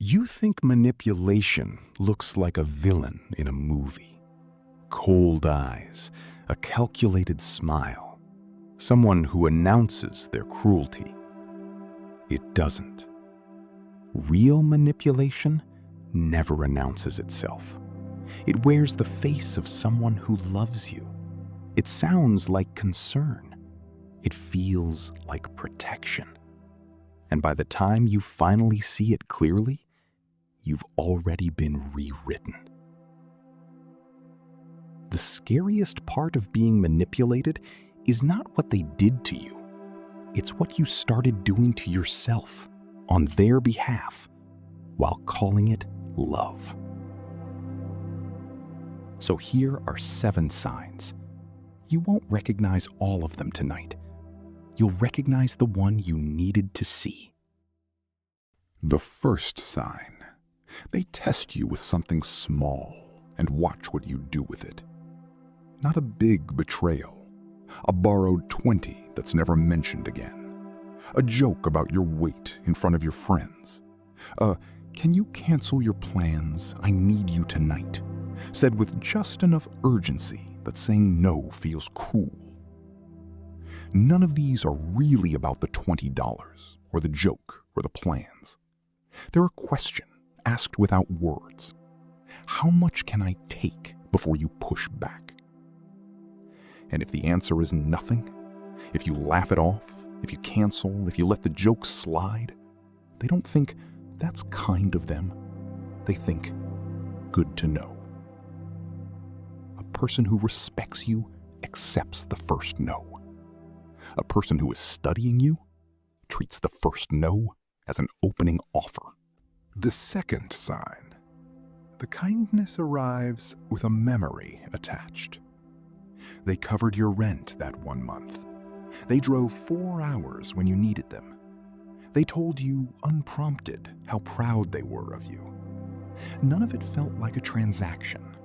You think manipulation looks like a villain in a movie. Cold eyes, a calculated smile, someone who announces their cruelty. It doesn't. Real manipulation never announces itself. It wears the face of someone who loves you. It sounds like concern. It feels like protection. And by the time you finally see it clearly, you've already been rewritten. The scariest part of being manipulated is not what they did to you. It's what you started doing to yourself on their behalf while calling it love. So here are 7 signs. You won't recognize all of them tonight. You'll recognize the one you needed to see. The first sign. They test you with something small and watch what you do with it. Not a big betrayal, a borrowed 20 that's never mentioned again, a joke about your weight in front of your friends, "Can you cancel your plans? I need you tonight," said with just enough urgency that saying no feels cruel. None of these are really about the $20 or the joke or the plans. They're a question asked without words. How much can I take before you push back? And if the answer is nothing, if you laugh it off, if you cancel, if you let the joke slide, they don't think, "That's kind of them." They think, "Good to know." A person who respects you accepts the first no. A person who is studying you treats the first no as an opening offer. The second sign. The kindness arrives with a memory attached. They covered your rent that one month. They drove 4 hours when you needed them. They told you, unprompted, how proud they were of you. None of it felt like a transaction.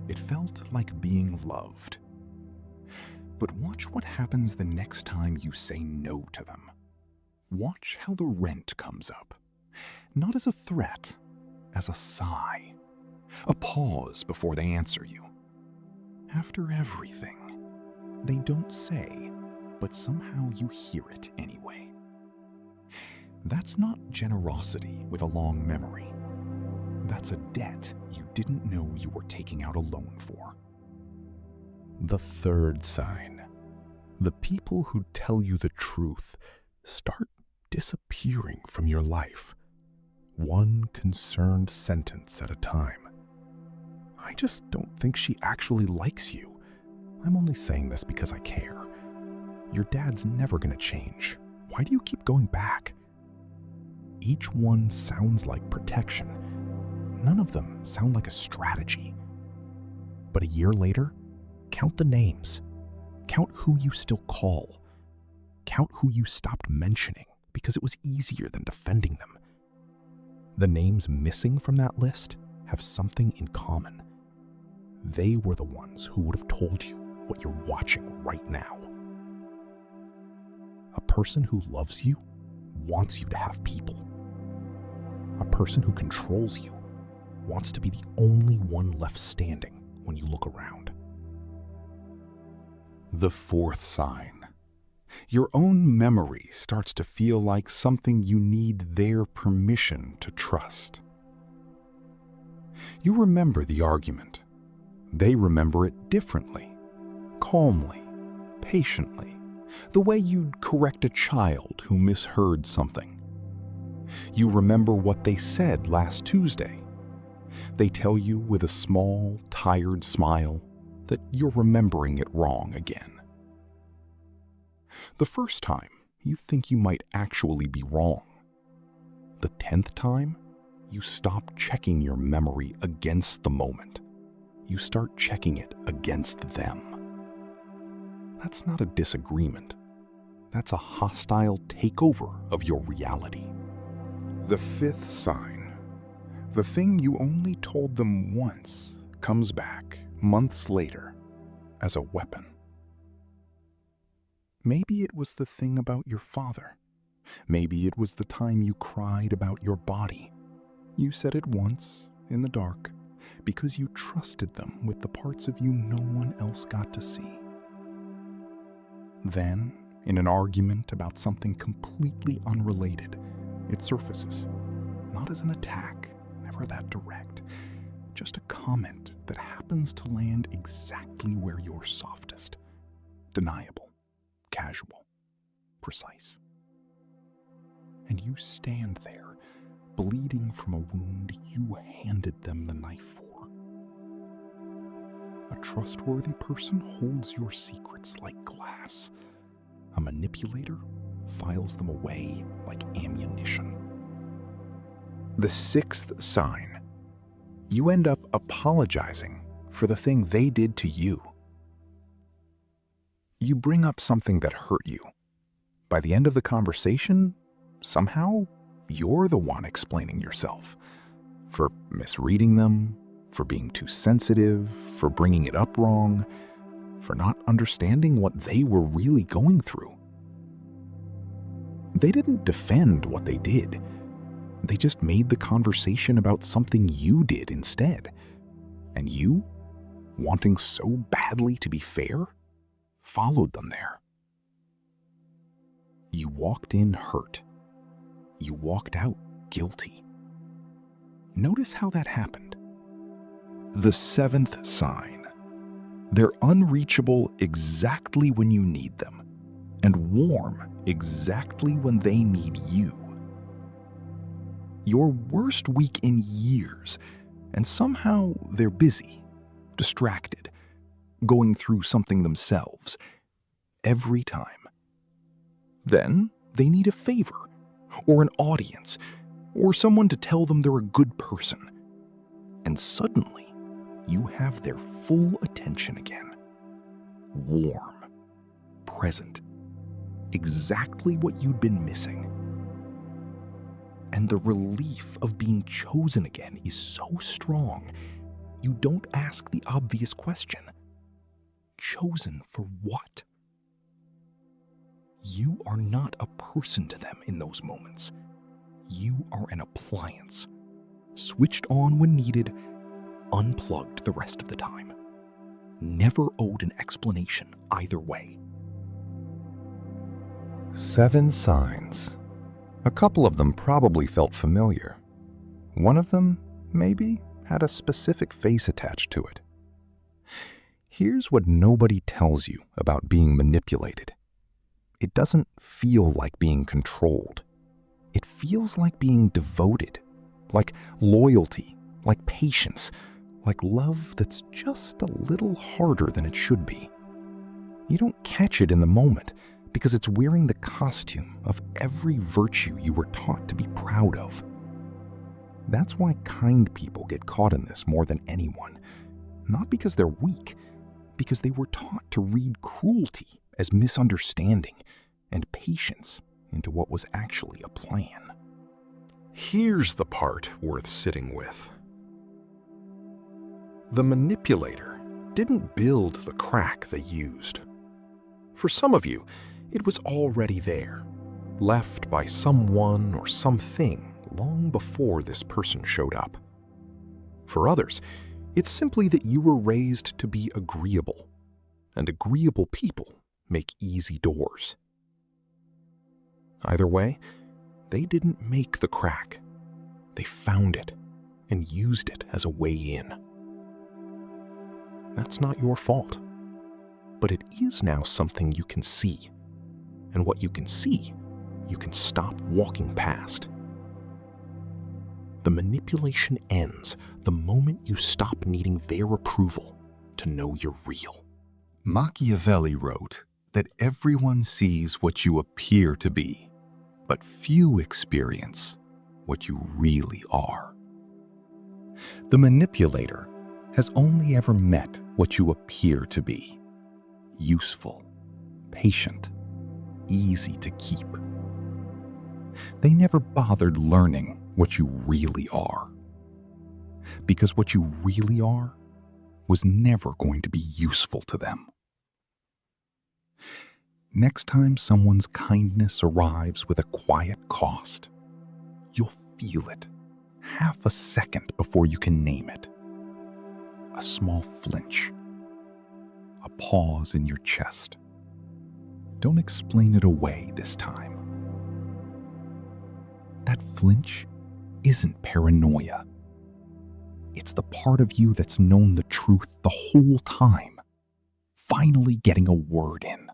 It felt like being loved. But watch what happens the next time you say no to them. Watch how the rent comes up. Not as a threat, as a sigh. A pause before they answer you. After everything, they don't say, but somehow you hear it anyway. That's not generosity with a long memory. That's a debt you didn't know you were taking out a loan for. The third sign. The people who tell you the truth start disappearing from your life. One concerned sentence at a time. "I just don't think she actually likes you. I'm only saying this because I care. Your dad's never going to change. Why do you keep going back?" Each one sounds like protection. None of them sound like a strategy. But a year later, count the names. Count who you still call. Count who you stopped mentioning because it was easier than defending them. The names missing from that list have something in common. They were the ones who would have told you what you're watching right now. A person who loves you wants you to have people. A person who controls you wants to be the only one left standing when you look around. The fourth sign. Your own memory starts to feel like something you need their permission to trust. You remember the argument. They remember it differently, calmly, patiently, the way you'd correct a child who misheard something. You remember what they said last Tuesday. They tell you with a small, tired smile that you're remembering it wrong again. The first time, you think you might actually be wrong. The 10th time, you stop checking your memory against the moment. You start checking it against them. That's not a disagreement. That's a hostile takeover of your reality. The fifth sign. The thing you only told them once comes back months later as a weapon. Maybe it was the thing about your father. Maybe it was the time you cried about your body. You said it once, in the dark, because you trusted them with the parts of you no one else got to see. Then, in an argument about something completely unrelated, it surfaces, not as an attack, never that direct, just a comment that happens to land exactly where you're softest. Deniable, casual, precise. And you stand there, bleeding from a wound you handed them the knife for. A trustworthy person holds your secrets like glass. A manipulator files them away like ammunition. The sixth sign. You end up apologizing for the thing they did to you. You bring up something that hurt you. By the end of the conversation, somehow, you're the one explaining yourself. For misreading them, for being too sensitive, for bringing it up wrong, for not understanding what they were really going through. They didn't defend what they did. They just made the conversation about something you did instead. And you, wanting so badly to be fair, followed them there. You walked in hurt. You walked out guilty. Notice how that happened. The seventh sign. They're unreachable exactly when you need them, and warm exactly when they need you. Your worst week in years, and somehow they're busy, distracted, going through something themselves, every time. Then they need a favor, or an audience, or someone to tell them they're a good person. And suddenly, you have their full attention again. Warm, present, exactly what you'd been missing. And the relief of being chosen again is so strong, you don't ask the obvious question. Chosen for what? You are not a person to them in those moments. You are an appliance, switched on when needed, unplugged the rest of the time. Never owed an explanation either way. 7 signs. A couple of them probably felt familiar. One of them, maybe, had a specific face attached to it. Here's what nobody tells you about being manipulated. It doesn't feel like being controlled. It feels like being devoted, like loyalty, like patience, like love that's just a little harder than it should be. You don't catch it in the moment because it's wearing the costume of every virtue you were taught to be proud of. That's why kind people get caught in this more than anyone. Not because they're weak, because they were taught to read cruelty as misunderstanding and patience into what was actually a plan. Here's the part worth sitting with. The manipulator didn't build the crack they used. For some of you, it was already there, left by someone or something long before this person showed up. For others, it's simply that you were raised to be agreeable, and agreeable people make easy doors. Either way, they didn't make the crack. They found it and used it as a way in. That's not your fault, but it is now something you can see. And what you can see, you can stop walking past. The manipulation ends the moment you stop needing their approval to know you're real. Machiavelli wrote that everyone sees what you appear to be, but few experience what you really are. The manipulator has only ever met what you appear to be: useful, patient, easy to keep. They never bothered learning what you really are, because what you really are was never going to be useful to them. Next time someone's kindness arrives with a quiet cost, you'll feel it half a second before you can name it. A small flinch. A pause in your chest. Don't explain it away this time. That flinch isn't paranoia. It's the part of you that's known the truth the whole time, finally getting a word in.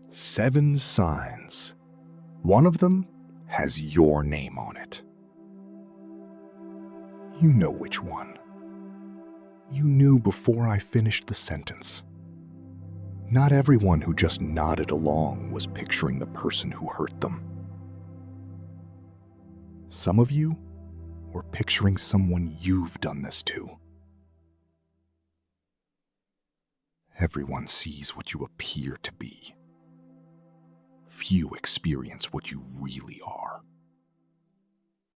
7 signs. One of them has your name on it. You know which one. You knew before I finished the sentence. Not everyone who just nodded along was picturing the person who hurt them. Some of you were picturing someone you've done this to. Everyone sees what you appear to be. Few experience what you really are.